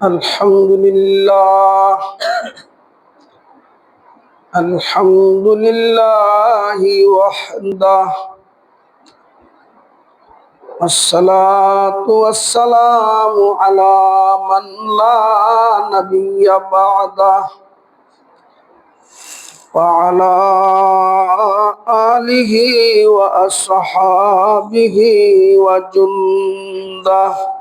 الحمد لله الحمد لله وحده والصلاة والسلام على من لا نبي بعده وعلى آله وأصحابه وجنده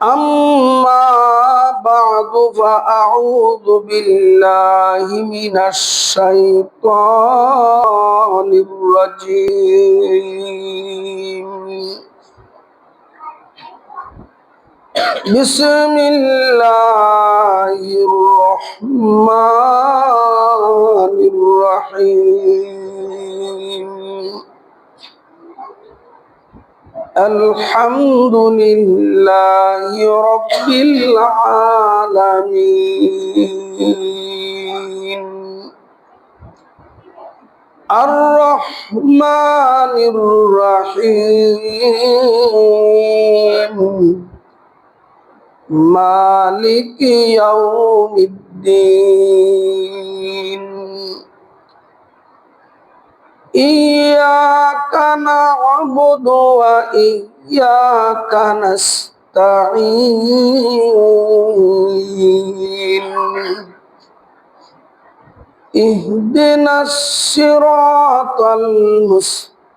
أما بعد فأعوذ بالله من الشيطان الرجيم بسم الله الرحمن الرحيم الحمد لله رب العالمين الرحمن الرحيم مالك يوم الدين إياك نعبد وإياك نستعين اهدنا الصراط المستقيم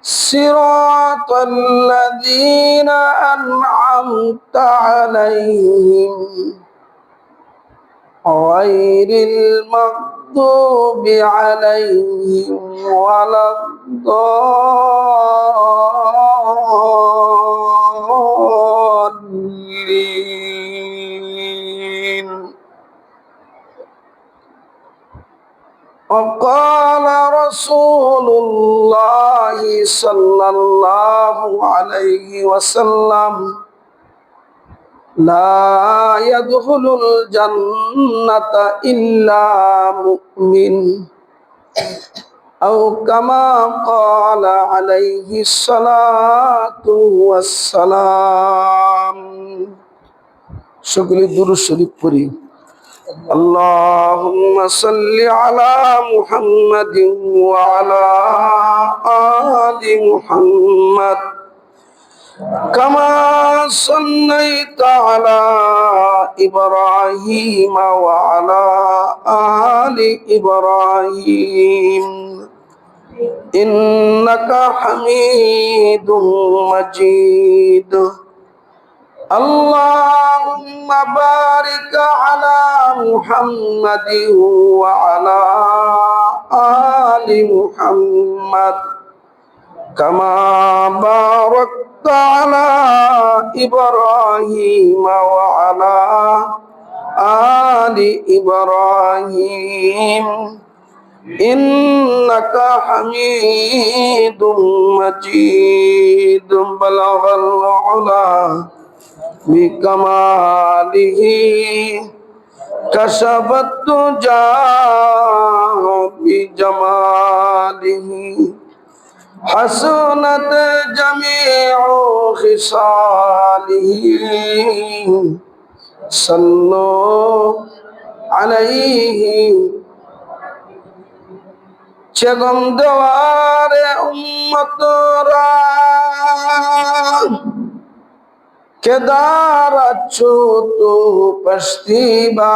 صراط الذين أنعمت عليهم غير المغضوب عليهم ولا الضالين وقال رسول الله صلى الله عليه وسلم لا يدخل الجنة إلا مؤمن أو كما قال عليه الصلاة والسلام شكرا درود شريف پڑھی اللهم صل على محمد وعلى آل محمد كما صليت على إبراهيم وعلى آل إبراهيم إنك حميد مجيد اللهم بارك على محمد وعلى آل محمد كما باركت على إبراهيم وعلى آل إبراهيم إنك حميد مجيد بلغ العلا بكماله كشف الدجى بجماله حسنت جميع خصاله صلوا عليه چگم دوار امت را کہ دارت چھو تو پشتی با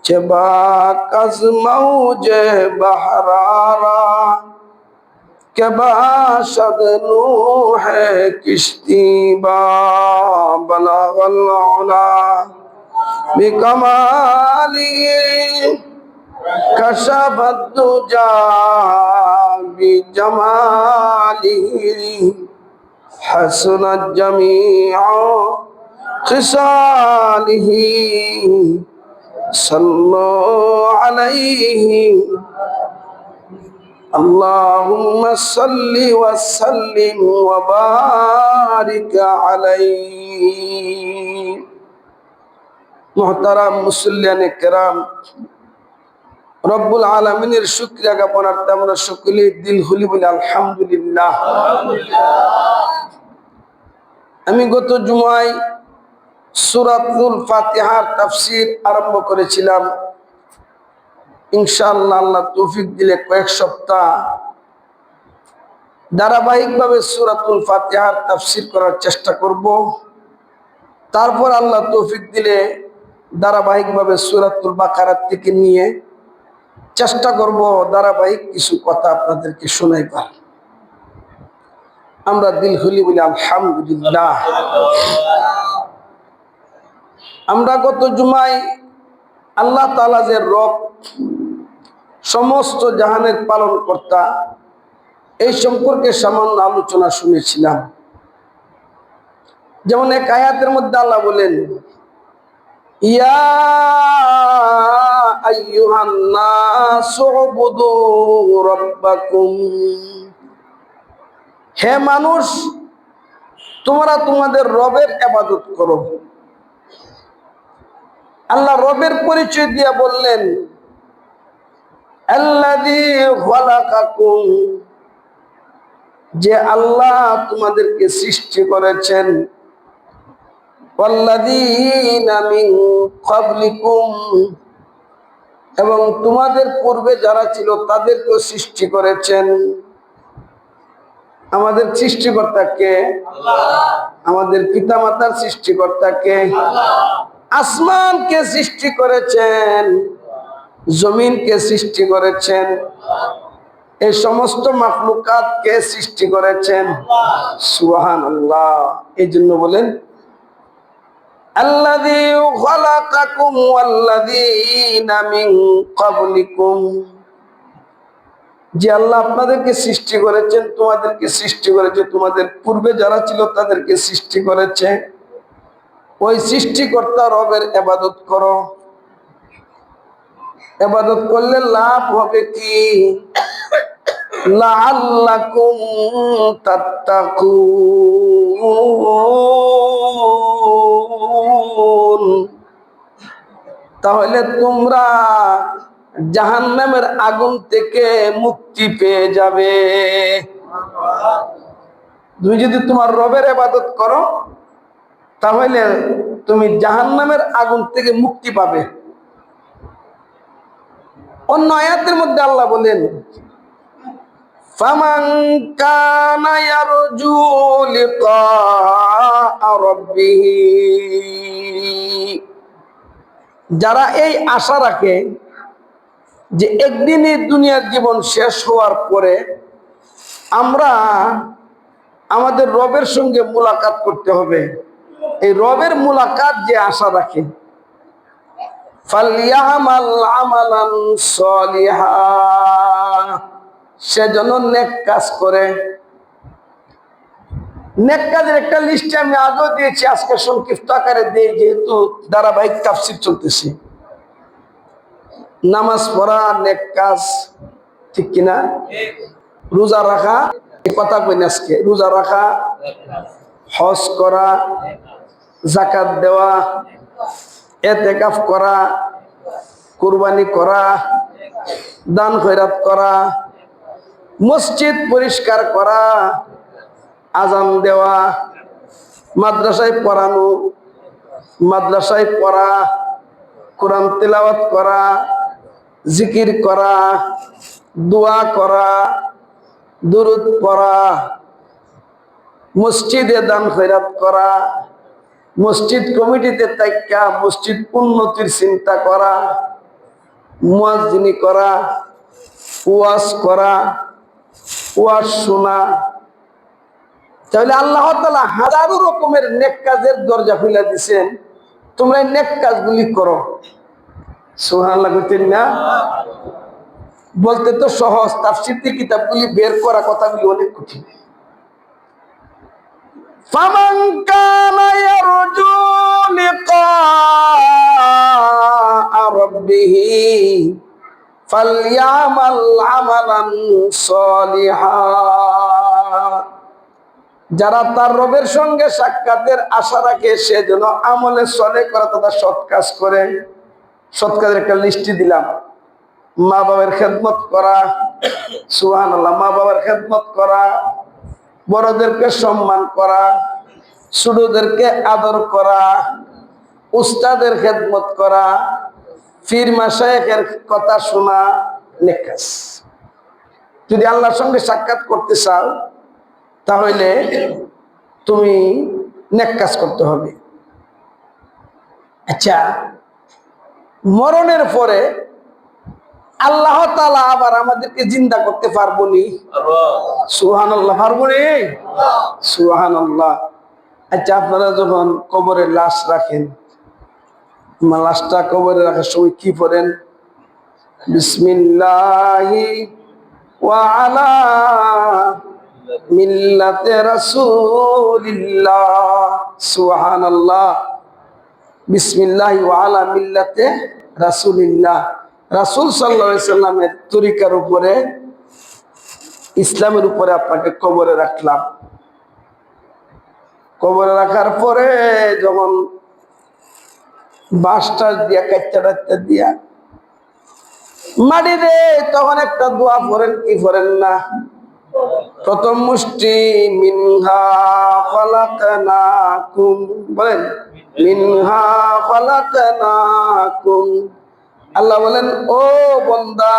چباک از موج بحرارا کہ باشد نوح کشتی با بلغ العلا بکمالی کشف الدجا بجمالی حسنت جميع خصاله صلوا عليه اللهم صل وسلم وبارك عليه محترم মুসল্লিয়ান کرام রব্বুল আলামিনের শুকরিয়া জ্ঞাপনার্থে আমরা সকলে দিল খুলি বলি আলহামদুলিল্লাহ। আমি গত জুমায় সূরাতুল ফাতিহার তাফসীর আরম্ভ করেছিলাম। ইনশাআল্লাহ আল্লাহ তৌফিক দিলে কয়েক সপ্তাহ ধারাবাহিকভাবে সূরাতুল ফাতিহার তাফসীর করার চেষ্টা করব। তারপর আল্লাহ তৌফিক দিলে ধারাবাহিকভাবে সূরাতুল বাকারা থেকে নিয়ে চেষ্টা করব ধারাবাহিক কিছু কথা আপনাদেরকে শোনাইবার। আমরা দিল খুলি বলি আলহামদুলিল্লাহ। আমরা গত জুমায় আল্লাহ তাআলা যে রব, সমস্ত জাহানের পালন কর্তা, এই সম্পর্কে সামান্য আলোচনা শুনেছিলাম। যেমন এক আয়াতের মধ্যে আল্লাহ বলেন, ইয়া আইয়ুহান নাসু উবুদু রাব্বাকুম, হে মানুষ তোমরা তোমাদের রবের ইবাদত করো। আল্লাহ রবের পরিচয় দিয়ে বললেন, আল্লাযী খালাকাকুম, যে আল্লাহ তোমাদেরকে সৃষ্টি করেছেন, ওয়াল্লাযীনা মিন ক্বাবলিকুম, এবং তোমাদের পূর্বে যারা ছিল তাদেরকেও সৃষ্টি করেছেন। আমাদের সৃষ্টিকর্তা কে? আমাদের পিতামাতার সৃষ্টিকর্তা কে? আসমানকে সৃষ্টি করেছেন, জমিনকে সৃষ্টি করেছেন, এই সমস্ত মাখলুকাতকে সৃষ্টি করেছেন। সুবহানাল্লাহ। এই জন্য বলেন আল্লাযী খালাকাকুম ওয়াল্লাযীনা মিন ক্বাবলিকুম, যে আল্লাহ আপনাদেরকে সৃষ্টি করেছেন, তোমাদেরকে সৃষ্টি করেছে, তোমাদের পূর্বে যারা ছিল তাদেরকে সৃষ্টি করেছে। ওই সৃষ্টিকর্তা রবের ইবাদত করো। ইবাদত করলে লাভ হবে কি? লাআল্লাকুম তাত্তাকুন, তাহলে তোমরা জাহান্নামের আগুন থেকে মুক্তি পেয়ে যাবে। তুমি যদি তোমার রবের ইবাদত করো তাহলে তুমি জাহান্নামের আগুন থেকে মুক্তি পাবে। অন্য আয়াতের মধ্যে আল্লাহ বলেন, ফামান কানা ইয়ারজু লিকা রাব্বিহি, যারা এই আশা রাখে যে একদিনই দুনিয়ার জীবন শেষ হওয়ার পরে আমরা আমাদের রবের সঙ্গে মুলাকাত করতে হবে, এই রবের মুলাকাত যে আশা রাখে, ফালইয়ামাল আমালান সলিহা, সেজন্য নেক কাজ করে। নেক কাজের একটা লিস্ট আমি আগেও দিয়েছি, আজকে সংক্ষিপ্ত আকারে দিই, যেহেতু ধারাবাহিক তাফসীর চলতেছে। নামাজ পড়া নেক কাজ, ঠিক কিনা? রোজা রাখা, এই কথা কই না আজকে, রোজা রাখা, হজ করা, যাকাত দেওয়া, ইতিকাফ করা, কুরবানি করা, দান খয়রাত করা, মসজিদ পরিষ্কার করা, আজান দেওয়া, মাদ্রাসায় পড়ানো, মাদ্রাসায় পড়া, কোরআন তেলাওয়াত করা, জিকির করা, দোয়া করা, দুরূদ পড়া, মসজিদে দান খয়রাত করা, মসজিদ কমিটিতে তাইকা মসজিদ উন্নতির চিন্তা করা, মুয়াজ্জিনি করা, ওয়াজ করা, ওয়াজ শোনা। তাহলে আল্লাহ তাআলা হাজারো রকমের নেক কাজের দরজা খুলে দিয়েছেন, তোমরা এই নেক কাজগুলি করো। সুবহানাল্লাহ কইতেন না? বলতে তো সহজ, তাফসীরের কিতাবগুলি বের করা কথাগুলি অনেক কঠিন। ফামান কানা ইয়ারজু লিকা রাব্বিহি ফালইয়ামাল আমালান সলিহা, যারা তার রবের সঙ্গে সাক্ষাতের আশা রাখে সে যেন আমলে সলে করা তথা সৎ কাজ করে। সৎ কাজের একটা লিস্টি দিলাম, মা বাবার খেদমত করা, সুবহানাল্লাহ, মা বাবার খেদমত করা, বড়দেরকে সম্মান করা, ছোটদেরকে আদর করা, উস্তাদের খেদমত করা, পীর মাশায়েখের কথা শোনা, নেক কাজ। যদি আল্লাহর সঙ্গে সাক্ষাৎ করতে চাও তাহলে তুমি নেক কাজ করতে হবে। আচ্ছা, মরণের পরে আল্লাহ তাআলা আবার আমাদেরকে জিন্দা করতে পারবো নি? সুবহানাল্লাহ, পারবো নি? সুবহানাল্লাহ। আচ্ছা, আপনারা যখন কবরে লাশ রাখেন, লাশটা কবরে রাখার সময় কি পড়েন? বিসমিল্লাহি ওয়া আলা মিল্লাতে রাসূলিল্লাহ। সুবহানাল্লাহ। বিসমিল্লাহি ওয়া আলা মিল্লাতে রাসূলিল্লাহ। রাসূল সাল্লাল্লাহু আলাইহি সাল্লামের তরিকার উপরে, ইসলামের উপরে আপনাকে কবরে রাখলাম। কবরে রাখার পরে যখন বাঁশটা দিয়া কাটটা দিয়া মাটি দে, তখন একটা দোয়া পড়েন, কি পড়েন না? প্রথম মুষ্টি মিনহা খালাকনাকুম, বলেন মিনহা খালাকনাকুম। আল্লাহ বলেন, ও বান্দা,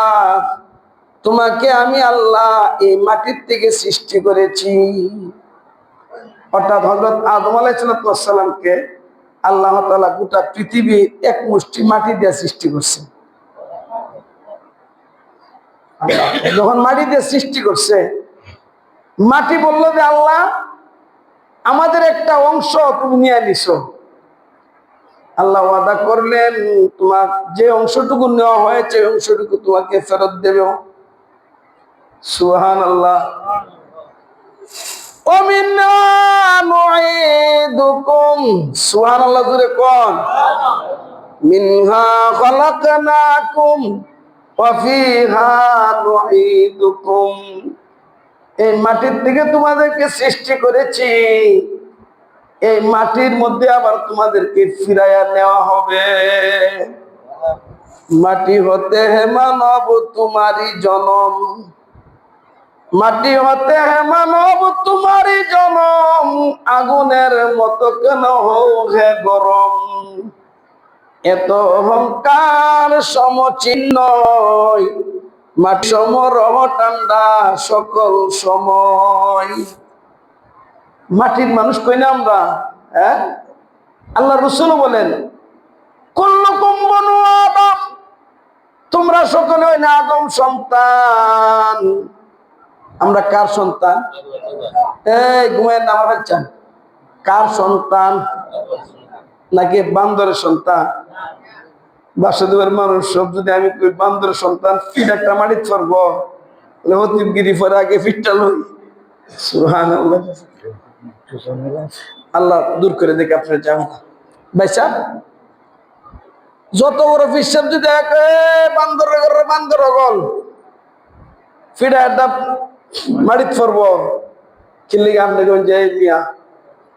তোমাকে আমি আল্লাহ এই মাটির থেকে সৃষ্টি করেছি। অর্থাৎ হযরত আদম আলাইহিস সালামকে আল্লাহ তাআলা গোটা পৃথিবী এক মুষ্টি মাটি দিয়ে সৃষ্টি করছে। যখন মাটি দিয়ে সৃষ্টি করছে, মাটি বলল যে আল্লাহ, আমাদের একটা অংশ তুমি নিয়ে নিছো। আল্লাহ ওয়াদা করলেন, তোমার যে অংশটুকু নেওয়া হয়েছে অংশটুকু তোমাকে ফেরত দেবে। সুবহানাল্লাহ। ওমিন্না নুঈদুকুম, সুবহানাল্লাহ, জোরে কোন। মিনহা খালাকনাকুম ওয়া ফিহা নুঈদুকুম। এই মাটির থেকে তোমাদেরকে সৃষ্টি করেছি, এই মাটির মধ্যে আবার তোমাদেরকে ফিরাইয়া নেওয়া হবে। মাটি হতে হে মানব তোমারই জনম, মাটি হতে হে মানব তোমারই জনম, আগুনের মতো কেন হও হে গরম। এত অহংকার সমচিহ্ন, মাটি সমরহ ঠান্ডা সকল সময়। মাটির মানুষ কই না আমরা? হ্যাঁ, আল্লাহ রাসূল বলেন, কুল্লুকুম বনু আদম, তোমরা সকলে ওই না আদম সন্তান। আমরা কার সন্তান? এই ঘুমের নামা ফেলছেন, কার সন্তান? নাকি বান্দরের সন্তান? বাসুদেবের মানুষ সব যদি আমি কই বান্দরের সন্তান, ফিট একটা মাটি ছড়ব, হতিবগিরি পরে আগে ফিটটা লই। সুবহানাল্লাহ। আল্লাহ দূর করে দেখে আপনার যাবেন না ভাইসা। যত বড় ফিসাব যদি বান্দর বান্দর গল ফিটা একটা মাটিত পড়ব, কিনলে আপনাকে মিয়া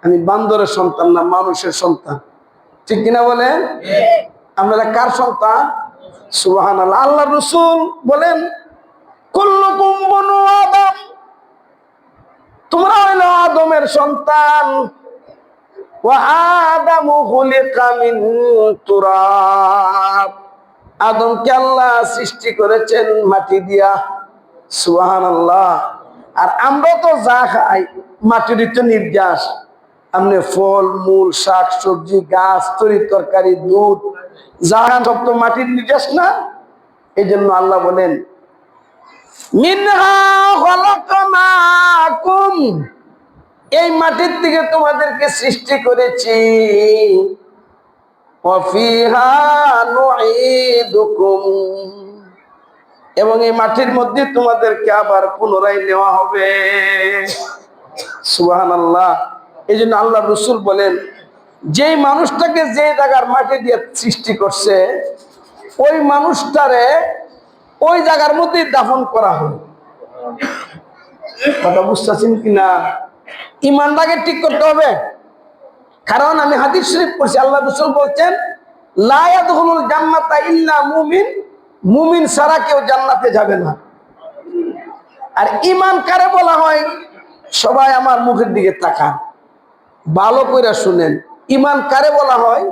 আমি বান্দরের সন্তান না মানুষের সন্তান, ঠিক কিনা বলেন? আপনারা কার সন্তান? সুবহানাল্লাহ। আল্লাহ রাসূল বলেন, কুল্লুকুম বনু আদম, তোমরা হইল আদমের সন্তান। ওয়া আদামু খুলিকা মিন তুরাব, আদমকে আল্লাহ সৃষ্টি করেছেন মাটি দিয়া। সুবহানাল্লাহ। আর আমরা তো যা খাই মাটির তো নির্যাস, আপনি ফল মূল শাক সবজি গাছ তরি তরকারি দুধ যা সব তো মাটির নির্যাস না? এই জন্য আল্লাহ বলেন, মিনহা খালাকনাকুম, এই মাটির থেকে তোমাদেরকে সৃষ্টি করেছি। ওয়া ফিহা নুঈদুকুম, এবং এই মাটির মধ্যে তোমাদেরকে আবার পুনরায় নেওয়া হবে। সুবহানাল্লাহ। এই জন্য আল্লাহ রাসূল বলেন, যে মানুষটাকে যে জায়গার মাটি দিয়ে সৃষ্টি করছে ওই মানুষটারে ওই জায়গার মধ্যে দাফন করা হবে। কথা বুঝতেছেন কিনা? ইমানটাকে ঠিক করতে হবে। কারণ আমি হাদিস শরীফ পড়ছি, আল্লাহ রাসূল বলছেন, লা ইয়াদখুলুল জান্নাতা ইল্লা মুমিন মুমিন ছাড়া কেউ জান্নাতে যাবে না। আর ঈমান কারে বলা হয়? সবাই আমার মুখের দিকে তাকান, ভালো করে শুনেন। ঈমান কারে বলা হয়?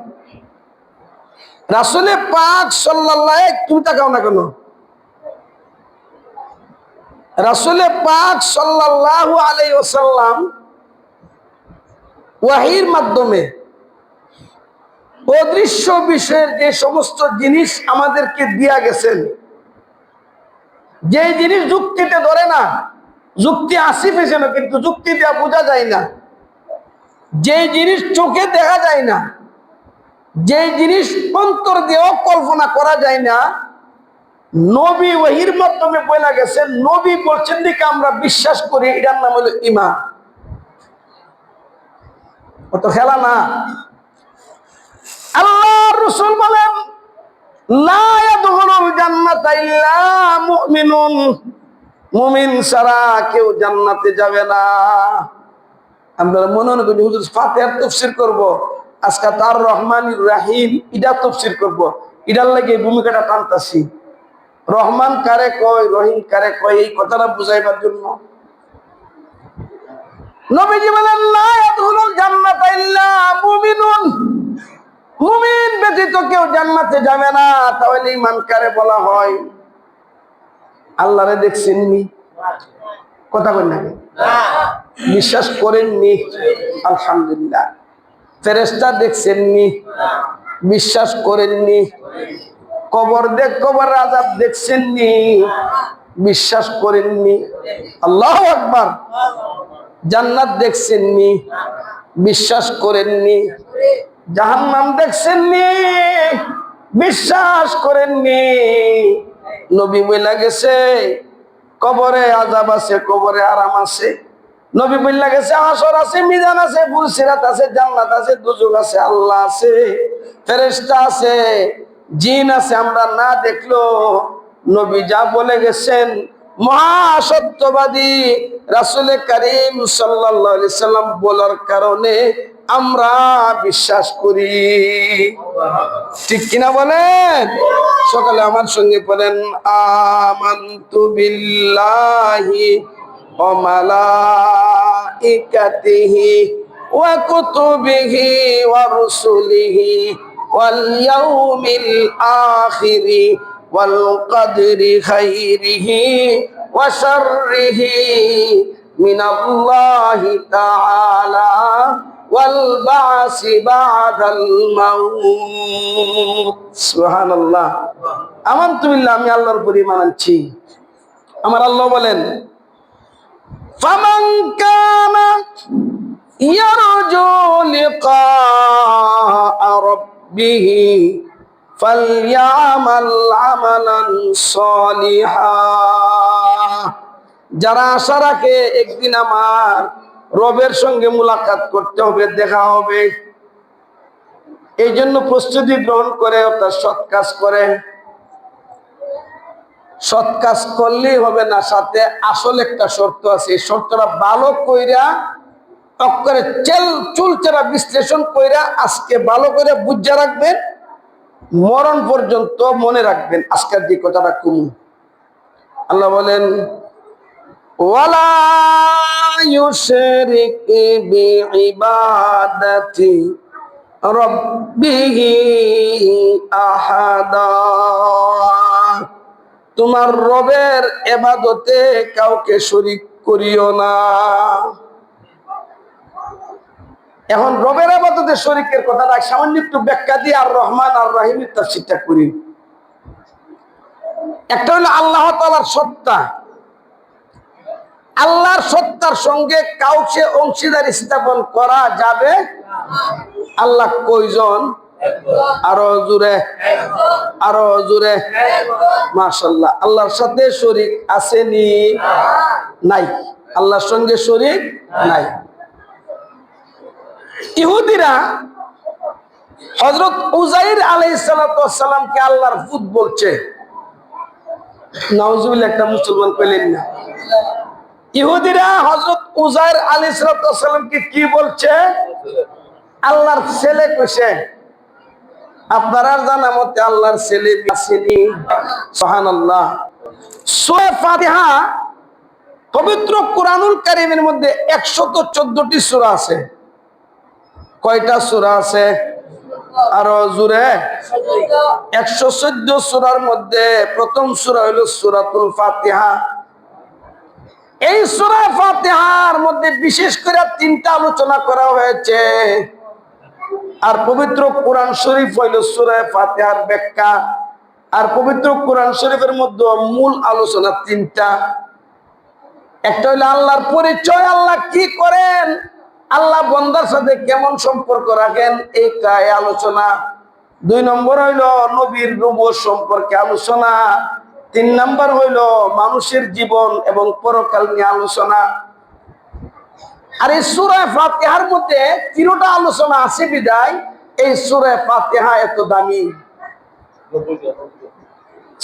রাসূলে পাক সাল্লাল্লাহু, তুমি তাকাও না কেন? রাসূলে পাক সাল্লাল্লাহু আলাইহি ওয়াসাল্লাম ওয়াহির মাধ্যমে অদৃশ্য বিষয়ের যে সমস্ত জিনিস আমাদেরকে দিয়া গেছেন, যে জিনিস যুক্তিতে ধরে না, যুক্তি আসিফ এসেন কিন্তু যুক্তি দেওয়া বোঝা যায় না, যে জিনিস চোখে দেখা যায় না, যে জিনিস অন্তর দিয়েও কল্পনা করা যায় না, নবী ওয়াহির মাধ্যমে বলা গেছেন, নবী বলছেন দিকে আমরা বিশ্বাস করি, এটার নাম হলো ঈমান। অত খেলা না। আল্লাহর রাসূল বলেন, লা ইয়াদখুলুল জান্নাতা ইল্লা মুমিনুন, মুমিন ছাড়া কেউ জান্নাতে যাবে না। আমরা মনে করি হুজুর ফাতিহার তাফসীর করব, আজকে তার রহমানির রহিম এটা তাফসীর করব, এটার লাগে ভূমিকাটা টানতাছি। রহমান কারে কয়, রহিম কারে কয়, এই কথাটা বুঝাইবার জন্য নবীজি বলেন, লা ইয়াদখুলুল জান্নাতা ইল্লা মুমিনুন, মুমিন ব্যতীত কেউ জান্নাতে যাবে না। তাহলে ঈমান কারে বলা হয়? আল্লাহরে দেখছেননি? কথা বলেন না, বিশ্বাস করেননি? আলহামদুলিল্লাহ। ফেরেশতা দেখছেননি? বিশ্বাস করেননি? কবর আযাব দেখছেননি? বিশ্বাস করেননি? আল্লাহু আকবার। জান্নাত দেখছেননি? বিশ্বাস করেননি? জাহান্নাম দেখছেননি? বিশ্বাস করেননি? নবী বইলা গেছে কবরে আযাব আছে, কবরে আরাম আছে। নবী বইলা গেছে হাসর আছে, মিজান আছে, ফুলসিরাত আছে, জান্নাত আছে, দুজক আছে, আল্লাহ আছে, ফেরেশতা আছে, জিন আছে, আমরা না দেখলো নবী যা বলে গেছেন মহা সত্যবাদী রাসূল কারীম সাল্লাল্লাহু আলাইহি সাল্লাম বলার কারণে আমরা বিশ্বাস করি। ঠিক কিনা বলেন? সকালে আমার সঙ্গে বলেন, আমানতু বিল্লাহি ওয়া মালাইকাতিহি ওয়া কুতুবিহি ওয়া রুসুলিহি ওয়াল ইয়াউমিল আখিরি ওয়াল কদরি খাইরিহি ওয়া শাররিহি মিনাল্লাহি তাআলা ওয়াল বা'সি বা'দাল মাউত। সুবহানাল্লাহ। আমানতু বিল্লাহ, আমি আল্লাহর উপর ঈমান আনছি। আমার আল্লাহ বলেন, ফামান কানা ইয়ারজু লিকাআ রাব্বিহি ফালইয়ামাল আমালান সালিহা। যারা আশা রাখে একদিন আমার রবের সঙ্গে মুলাকাত করতে হবে, দেখা হবে, এই জন্য প্রস্তুতি গ্রহণ করে অর্থাৎ সৎ কাজ করে। সৎ কাজ করলেই হবে না, সাথে আসল একটা শর্ত আছে। এই শর্তটা ভালো কইরা অক্ষরে চুলচেরা বিশ্লেষণ কইরা আজকে ভালো করে বুঝা রাখবেন, মরণ পর্যন্ত মনে রাখবেন। আজকের যে কথাটা কমু, আল্লাহ বলেন, ওয়ালা ইউশরিক বিইবাদাতি রাব্বিহি আহাদা। তোমার রবের ইবাদতে কাউকে শরীক করিও না। এখন রবের ইবাদতে শরীকের কথাটা সামান্য একটু ব্যাখ্যা দিয়ে আর রহমান আর রহিমের তাফসীরটা করি। একটা হলো আল্লাহ তাআলার সত্তা। আল্লাহর সত্তার সঙ্গে কাউকে অংশীদার স্থাপন করা যাবে? আল্লাহ কয়জন? আরো জোরে, আরো জোরে। মাশাআল্লাহ। আল্লাহর সাথে শরীক আসেনি? নাই। আল্লাহর সঙ্গে শরীক নাই। ইহুদিরা হযরত উযাইর আলাইহিস সালাতু ওয়াস সালামকে আল্লাহর পুত বলছে। নাউজুবিল্লাহ, একটা মুসলমান পেলেন না। ইহুদিরা হযরত উযাইর আলাইহিস সালাতু ওয়াস সালামকে কি বলছে? আল্লাহর ছেলে কইছে। আপনারা জানা মতে আল্লাহর ছেলে আসেনি। সুবহানাল্লাহ। সূরা ফাতিহা পবিত্র কোরআনুল কারীমের মধ্যে 114টি সূরা আছে। কয়টা সূরা আছে? আরো জোরে। 114 সূরার মধ্যে প্রথম সূরা হলো সূরাতুল ফাতিহা। এই সূরা ফাতিহার মধ্যে বিশেষ করে তিনটা আলোচনা করা হয়েছে। আর পবিত্র কোরআন শরীফ হইল সূরা ফাতিহার ব্যাখ্যা। আর পবিত্র কোরআন শরীফের মধ্যে মূল আলোচনা তিনটা। একটা হইলো আল্লাহর পরিচয়, আল্লাহ কি করেন, আল্লাহ বান্দার সাথে কেমন সম্পর্ক রাখেন, এই আলোচনা। 2 নম্বর হইল নবীর নবুয়ত সম্পর্কে আলোচনা। 3 নম্বর হইল মানুষের জীবন এবং পরকাল নিয়ে আলোচনা। আর এই সূরা ফাতিহার মধ্যে তিনটা আলোচনা আছে বিদায় এই সূরা ফাতিহা এত দামি।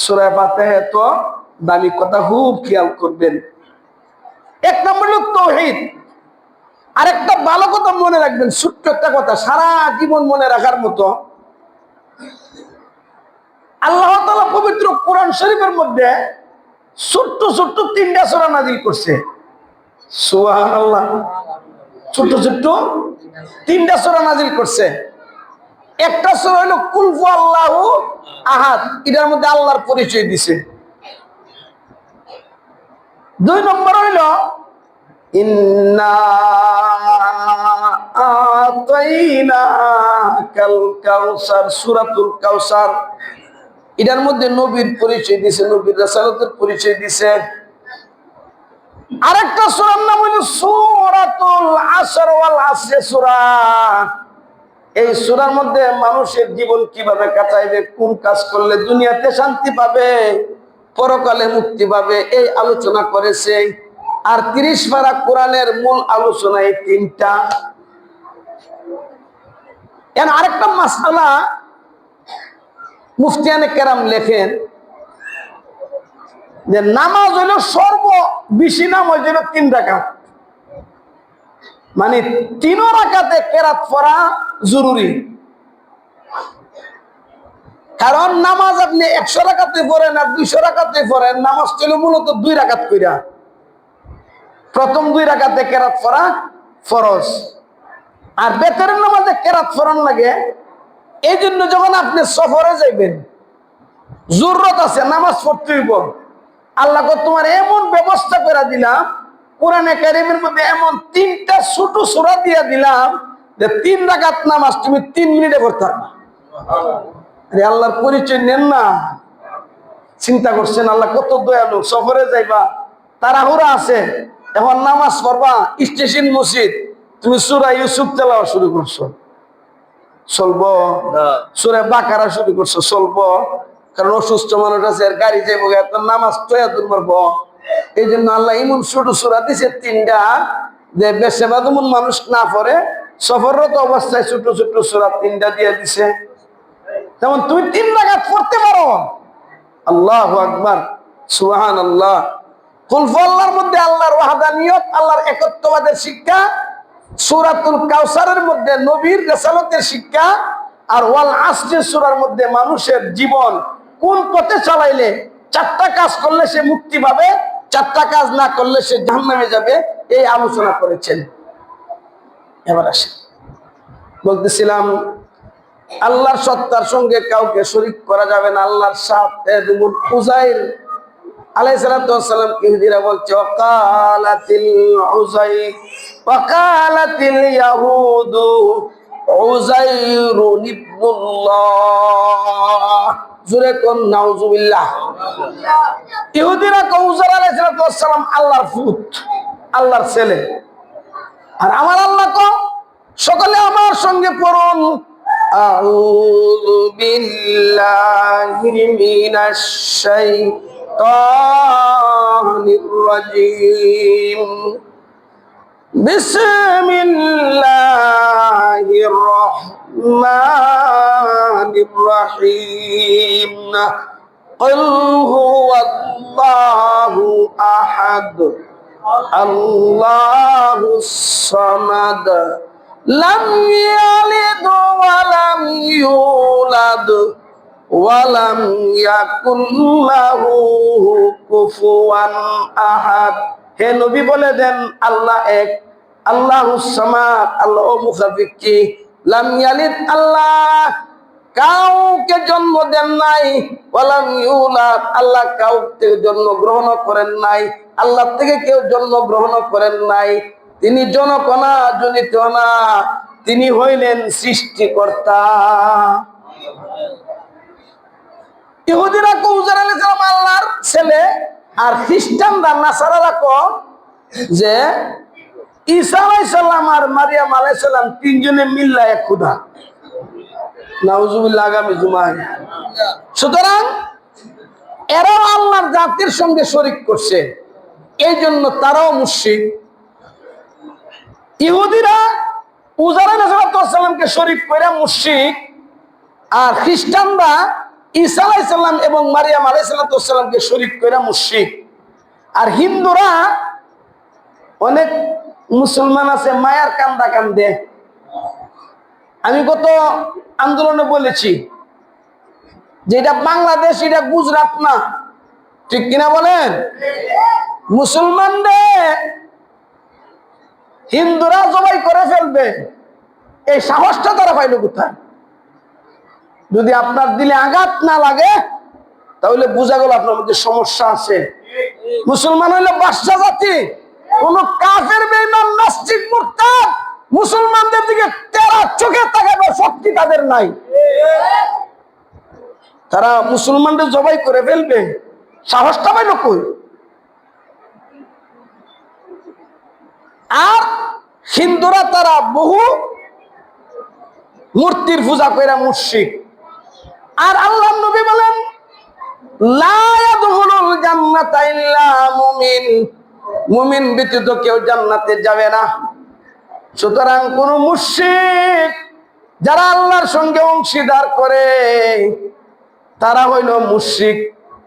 সূরা ফাতিহা এত দামি, কথা খুব খেয়াল করবেন। 1 নম্বর হলো তাওহীদ। আরেকটা ভালো কথা মনে রাখবেন, ছোট্ট একটা কথা সারা জীবন মনে রাখার মতো। আল্লাহ তাআলা পবিত্র কোরআন শরীফের মধ্যে ছোট্ট ছোট্ট 3টা সূরা নাযিল করছে। সুবহানাল্লাহ। ছোট্ট ছোট্ট 3টা সূরা নাযিল করছে। একটা সূরা হলো কুল হুয়াল্লাহু আহাদ, এটার মধ্যে আল্লাহর পরিচয় দিছে। 2 নম্বর হইলো ইন্না আতাইনাকাল কাউসার, সূরাতুল কাউসার। এটার মধ্যে নবীর পরিচয় দিছে, নবীর রাসালাতের পরিচয় দিছে। আরেকটা সূরার নাম হলো সূরাতুল আসর ওয়াল আসর সূরা। এই সূরার মধ্যে মানুষের জীবন কিভাবে কাটাইবে, কোন কাজ করলে দুনিয়াতে শান্তি পাবে, পরকালে মুক্তি পাবে, এই আলোচনা করেছে। আর 30 পারা কোরআনের মূল আলোচনা এই 3টা। এর আরেকটা মাসআলা মুফতিয়ানে কেরাম লেখেন যে নামাজ হলো বেশি নামাজ হলো 3 রাকাত, মানে 3 রাকাতে কেরাত পড়া জরুরি। কারণ নামাজ আপনি 100 রাকাতে পড়েন আর 200 রাকাতে পড়েন, নামাজ ছিল মূলত 2 রাকাত কইরা। প্রথম 2 রাকাতে কেরাত পড়া ফরজ, আর বেতরের নামাজে কেরাত পড়ান লাগে। এই জন্য যখন আপনি সফরে যাইবেন, জরুরত আছে নামাজ পড়তে হইব, আল্লাহ তোমার এমন ব্যবস্থা করে দিলাম, কোরআনে কারীমের মধ্যে এমন 3টা ছোট সূরা দিয়া দিলাম যে 3 রাকাত নামাজ তুমি 3 মিনিটে পড়তে পারবে। আরে আল্লাহর পরিচয় নেন না। চিন্তা করছেন আল্লাহ কত দয়ালু। সফরে যাইবা, তাড়াহুড়া আছে, এখন নামাজ পড়বা, স্টেশন মসজিদ, তুমি সূরা ইউসুফ তেলাওয়াত শুরু করছো, চলবো? সূরা বাকারা শুরু করছো, চলবো? কারণ অসুস্থ মানুষ আছে, আর গাড়ি যাইবো, নামাজ তৈয়া দূর পারবো। এই জন্য আল্লাহ এমন ছোট সূরা দিছে 3টা যে বেশিরভাগ মানুষ না পড়ে, সফররত অবস্থায় ছোট ছোট সূরা 3টা দিয়ে দিছে। যেমন তুমি 3 রাকাত পড়তে পারো। আল্লাহু আকবার, সুবহানাল্লাহ। কুল হুয়াল্লাহর মধ্যে আল্লাহর ওয়াহদানিয়ত, আল্লাহর একত্ববাদের শিক্ষা। সূরাতুল কাউসারের মধ্যে নবীর রাসালাতের শিক্ষা। আর ওয়াল আসর সূরার মধ্যে মানুষের জীবন কোন পথে চালাইলে 4টা কাজ করলে সে মুক্তি পাবে, 4টা কাজ না করলে সে জাহান্নামে যাবে, এই আলোচনা করেছেন। এবার আসি, বলতেছিলাম আল্লাহর সত্তার সঙ্গে কাউকে শরীক করা যাবে না। আল্লাহর সাথে উযাইর আলাইহিস সালাতু ওয়াস সালাম ইহুদিরা বলছে ওয়াকালাতিল উযাইর ওয়াকালাতিল ইয়াহুদু উযাইরুন ইবনুল্লাহ। জোরে কোন নাউজুবিল্লাহ। ইহুদিরা কয় উযাইর আলাইহিস সালাতু ওয়াস সালাম আল্লাহর পুত, আল্লাহর ছেলে। আর আমার আল্লাহ কো সকলে আমার সঙ্গে পড়ুন আউযু বিল্লাহি মিনাশ শাইতানির রাজীম বিসমিল্লাহির রাহমানির রহিম কুল হুয়াল্লাহু আহাদ আল্লাহুস সামাদ লাম ইয়ালিদ ওয়া লাম ইউলাদ ওয়া লাম ইয়াকুল লাহু কুফুয়ান আহাদ। হে নবী বলে দেন আল্লাহ এক, আল্লাহুস সামাদ, আল্লাহ মুখাফিকি। লাম ইয়ালিদ, আল্লাহ কাউকে জন্ম দেন নাই, ওয়ালাম ইউলাদ, আল্লাহ কাউকে জন্ম গ্রহণ করেন নাই, আল্লাহ থেকে কেউ জন্ম গ্রহণ করেন নাই। তিনি জনক না, জনিত না, তিনি হইলেন সৃষ্টিকর্তা। ইহুদিরা কো উজাইর আলাইহিস সালাম আল্লাহর ছেলে, আর খ্রিস্টানরা নাসারারা কো যে ঈসা আলাইহিস সালাম আর মারিয়াম আলাইহিস সালাম তিনজনে মিল্লা এক খোদা। নাউজুবিল্লাহ, আগামী জুমায়। সুতরাং এরাও আল্লাহর জাতির সঙ্গে শরীক করছে, এই জন্য তারাও মুশরিক। ইহুদিরা উজাইর আলাইহিস সালামকে শরীক করে মুশরিক, আর খ্রিস্টানরা ঈসা আলাইহিস সালাম এবং মারিয়াম আলাইহিস সালামকে শরীক করে মুশরিক। আর হিন্দুরা, অনেক মুসলমান আছে মায়ার কান্দা কান্দে। আমি গত আন্দোলনে বলেছি যে এটা বাংলাদেশ, এটা গুজরাট না, ঠিক কিনা বলেন? মুসলমানদের হিন্দুরা জবাই করে ফেলবে, এই সাহসটা তারা পাইল কোথায়? যদি আপনার দিলে আঘাত না লাগে তাহলে বোঝা গেল আপনার মধ্যে সমস্যা আছে। মুসলমান হইলে বাদশা জাতি, কোন কাফের বেঈমান নাস্তিক মুরতাদ মুসলমানদের দিকে তেরা চোখে তাকাবার শক্তি তাদের নাই। তারা মুসলমানদের জবাই করে ফেলবে, সাহসটা পাইল কই? আর হিন্দুরা তারা বহু মূর্তির পূজা কইরা মুশরিক। আর আল্লাহর নবী বলেন লা ইয়াদখুলুল জান্নাতা ইল্লা মুমিন, মুমিন ব্যতীত কেউ জান্নাতে যাবে না। সুতরাং কোন মুশরিক যারা আল্লাহর সঙ্গে অংশীদার করে তারা হইল মুশরিক,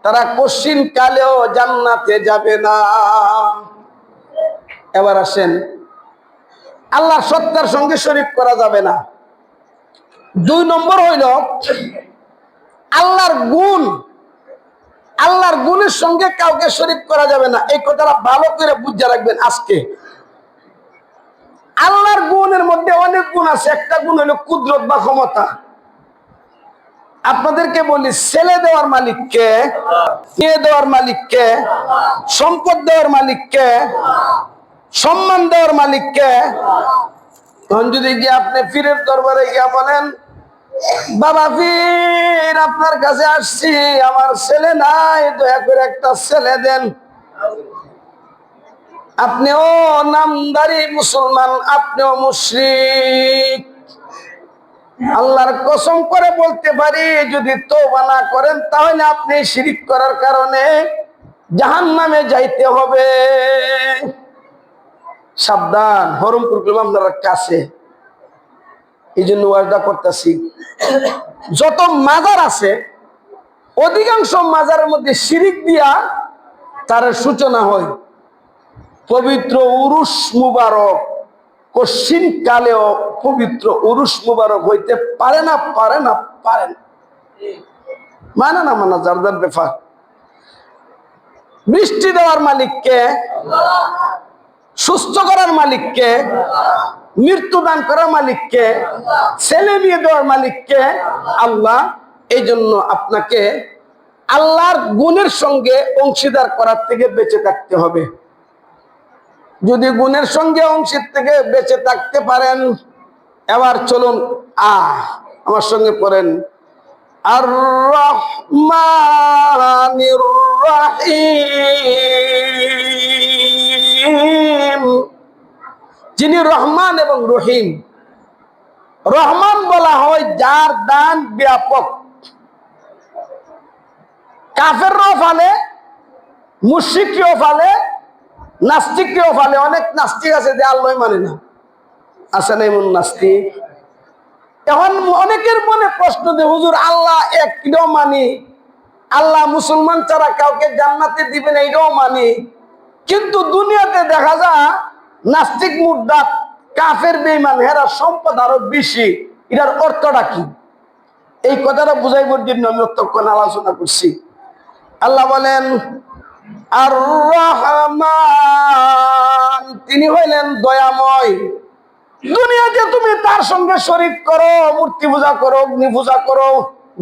তারা কশিন কালেও জান্নাতে যাবে না। এবার আসেন, আল্লাহর সত্তার সঙ্গে শরীক করা যাবে না। 2 নম্বর হইল আল্লাহর গুণ, আল্লাহর গুণের সঙ্গে কাউকে শরীক করা যাবে না। এই কথাটা ভালো করে বুঝে রাখবেন আজকে। আল্লাহর গুণের মধ্যে অনেক গুণ আছে, একটা গুণ হলো কুদরত বা ক্ষমতা। আপনাদেরকে বলি, ছেলে দেওয়ার মালিক কে? মেয়ে দেওয়ার মালিক কে? সম্পদ দেওয়ার মালিক কে? সম্মান দেওয়ার মালিক কে? তখন যদি গিয়ে আপনি পীরের দরবারে গিয়া বলেন, বাবা পীর আপনার কাছে আসছি, আমার ছেলে নাই, দয়া করে একটা ছেলে দেন। আপনিও নামদারি মুসলমান, আপনিও মুশরিক। আল্লাহর কসম করে বলতে পারি, যদি তওবা না করেন তাহলে আপনি শিরক করার কারণে জাহান্নামে যাইতে হবে। সাবধান, হরমপুর আপনার কাছে, এই জন্য ওয়াদা করতেছি। যত মাজার আছে অধিকাংশ মাজারের মধ্যে শিরিক দিয়া তার সূচনা হয়। পবিত্র উরুস মুবারক কশিন কালেও পবিত্র উরুস মুবারক হইতে পারে না, পারে না, পারে না। মানে না মানা যার যার ব্যাপার। বৃষ্টি দেওয়ার মালিককে, সুস্থ করার মালিককে, মৃত্যু দান করার মালিককে, ছেলে মেয়ে দেওয়ার মালিককে আল্লাহ। এই জন্য আপনাকে আল্লাহর গুণের সঙ্গে অংশীদার করার থেকে বেঁচে থাকতে হবে। যদি গুণের সঙ্গে অংশীর থেকে বেঁচে থাকতে পারেন, এবার চলুন আমার সঙ্গে পড়েন, আর রহমানির রহিম, যিনি রহমান এবং রহিম। রহমান বলা হয় যার দান ব্যাপক। কাফেররাও ফালে, মুশরিকরাও ফালে, নাস্তিকরাও ফালে। অনেক নাস্তিক আছে যে আল্লাহ মানে না, আছে না এমন নাস্তিক? এখন অনেকের মনে প্রশ্ন যে হুজুর আল্লাহ এক, এটাও মানি, আল্লাহ মুসলমান ছাড়া কাউকে জান্নাতে দিবেন এটাও মানি, কিন্তু দুনিয়াতে দেখা যায় নাস্তিক মুর্দাত কাফের বেঈমান হেরা সম্পদ আরো বেশি, এটার অর্থটা কি? এই কথাটা বুঝাইবার জন্য আমি অতক্ষণ আলোচনা করছি। আল্লাহ বলেন আর রহমান, তিনি হইলেন দয়াময়। দুনিয়াতে তুমি তার সঙ্গে শরীক করো, মূর্তি পূজা করো, অগ্নি পূজা করো,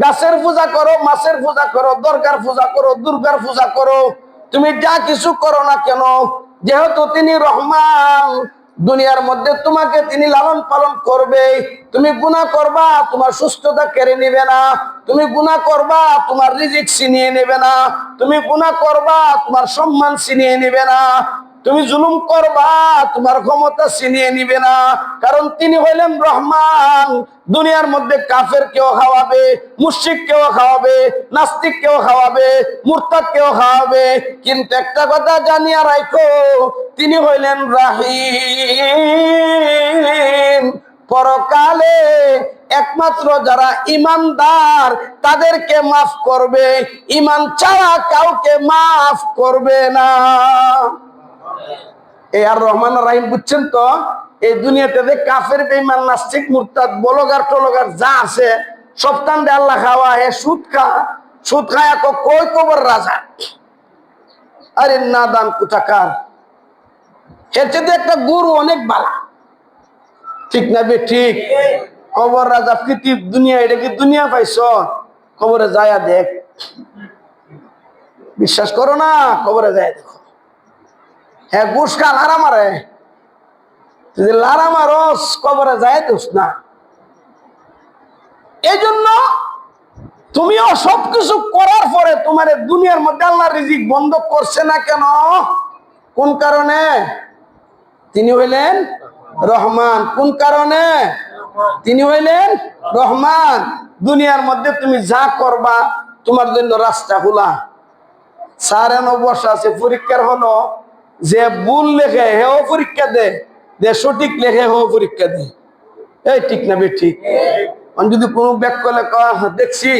গাছের পূজা করো, মাছের পূজা করো, দরগার পূজা করো, দুর্গার পূজা করো, তুমি যা কিছু করো না কেন, যেহেতু তিনি রহমান, দুনিয়ার মধ্যে তোমাকে তিনি লালন পালন করবে। তুমি গুনাহ করবা, তোমার সুস্থতা কেড়ে নেবে না। তুমি গুনাহ করবা, তোমার রিজিক ছিনিয়ে নেবে না। তুমি গুনাহ করবা, তোমার সম্মান ছিনিয়ে নেবে না। তুমি জুলুম করবা, তোমার ক্ষমতা ছিনিয়ে নিবে না। কারণ তিনি হইলেন রহমান। দুনিয়ার মধ্যে কাফের কেউ খাওয়াবে, মুশরিক কেউ খাওয়াবে, নাস্তিক কেউ খাওয়াবে, মুরতাদ কেউ খাওয়াবে, কিন্তু একটা কথা জানিয়া রাখো, তিনি হইলেন রাহিম। পরকালে একমাত্র যারা ইমানদার তাদেরকে মাফ করবে, ইমান ছাড়া কাউকে মাফ করবে না। এই আর রহমান রাহিম বুঝছেন তো? এই দুনিয়াতে যে কাফের বেঈমান নাস্তিক মুরতাদ বলগার টলগার যা আছে সব টান্ডে আল্লাহ খাওয়া। হে সুদ খায় কই কবর রাজা। আরে না দান কোথাকার, এর চেয়ে একটা গুরু অনেক বালা, ঠিক না বে ঠিক? কবর রাজা প্রীতি দুনিয়া, এটা কি দুনিয়া পাইছ? কবরে যায়া দেখ, বিশ্বাস করো না, কবরে যায় দেখো। হ্যাঁ গুসকা লারা মারে, লারা মারস, কবরে যায় দোষ না। এই জন্য তুমিও সবকিছু করার পরে তোমার দুনিয়ার মধ্যে আল্লাহ রিজিক বন্ধ করছে না কেন? কোন কারণে? তিনি হইলেন রহমান। কোন কারণে? তিনি হইলেন রহমান। দুনিয়ার মধ্যে তুমি যা করবা তোমার জন্য রাস্তা খোলা। স্যার বসা আছে, পরীক্ষার হলো, যে ভুল লেখে হেও পরীক্ষা দে, যে সঠিক লেখে হেও পরীক্ষা দে। এই ঠিক না বে ঠিক? যদি কোনো ব্যাক করলে দেখছি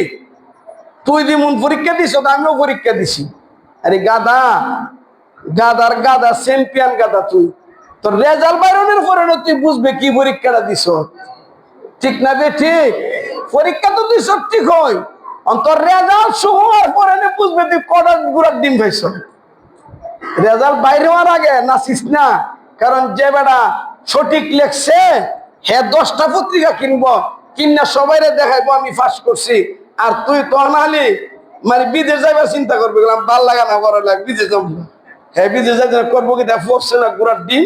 তুই যেমন পরীক্ষা দিছ আমিও পরীক্ষা দিছি। আরে গাধা, গাধার গাধা, চ্যাম্পিয়ন গাধা তুই। তোর রেজাল্ট বাইরনের পরে তুই বুঝবে কি পরীক্ষাটা দিছ, ঠিক না বে ঠিক? পরীক্ষা তো তুই সব ঠিক হয়, অন্তর রেজাল্ট শুরু হওয়ার পরে বুঝবে তুই কটা গুড়ার ডিম খাইছ। রেজাল্ট বাইরে হওয়ার আগে নাচিস না। কারণ যে বেটা সঠিক লেখছে হে 10টা পত্রিকা কিনবো, কিনা সবাই দেখাইবো আমি পাস করছি। আর তুই তো নাহলে মানে বিদেশ যাইবার চিন্তা করবি, ভাল লাগা না করা লাগ বিদেশ যাবো। হ্যাঁ বিদেশ যাই করবো কি পড়ছে না গুড়ার ডিম।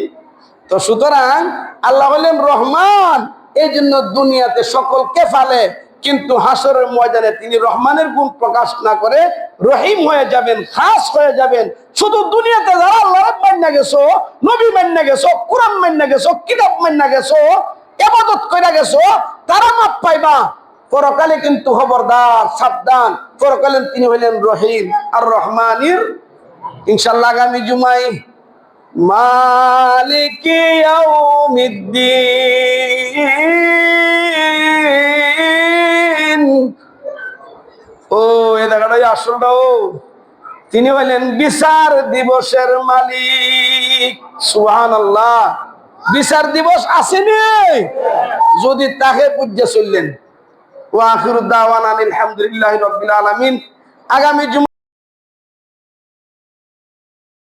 তো সুতরাং আল্লাহ হলেন রহমান, এই জন্য দুনিয়াতে সকলকে ফালে, কিন্তু হাসরের ময়দানে তিনি রহমানের গুণ প্রকাশ না করে রহিম হয়ে যাবেন, খাস হয়ে যাবেন। শুধু দুনিয়াতে যারা আল্লাহ মান্না গেছো, নবী মান্না গেছো, কোরআন মান্না গেছো, কিতাব মান্না গেছো, ইবাদত কইরা গেছো, তারা মাপ পাইবা। পরকালে কিন্তু খবরদার, সাবধান, পরকালে তিনি হইলেন রহিম আর রহমানির। ইনশাআল্লাহ আগামী জুমায় মালিকি ইয়াউমিদ্দিন, ও এ জায়গাটাই আসলটাও, তিনি হইলেন বিচার দিবসের মালিক। সুবহানাল্লাহ। বিচার দিবস আসেনি, যদি তাকে বুঝে চললেন। ওয়া আখিরু দাওয়ানা আলহামদুলিল্লাহি রাব্বিল আলামিন। আগামী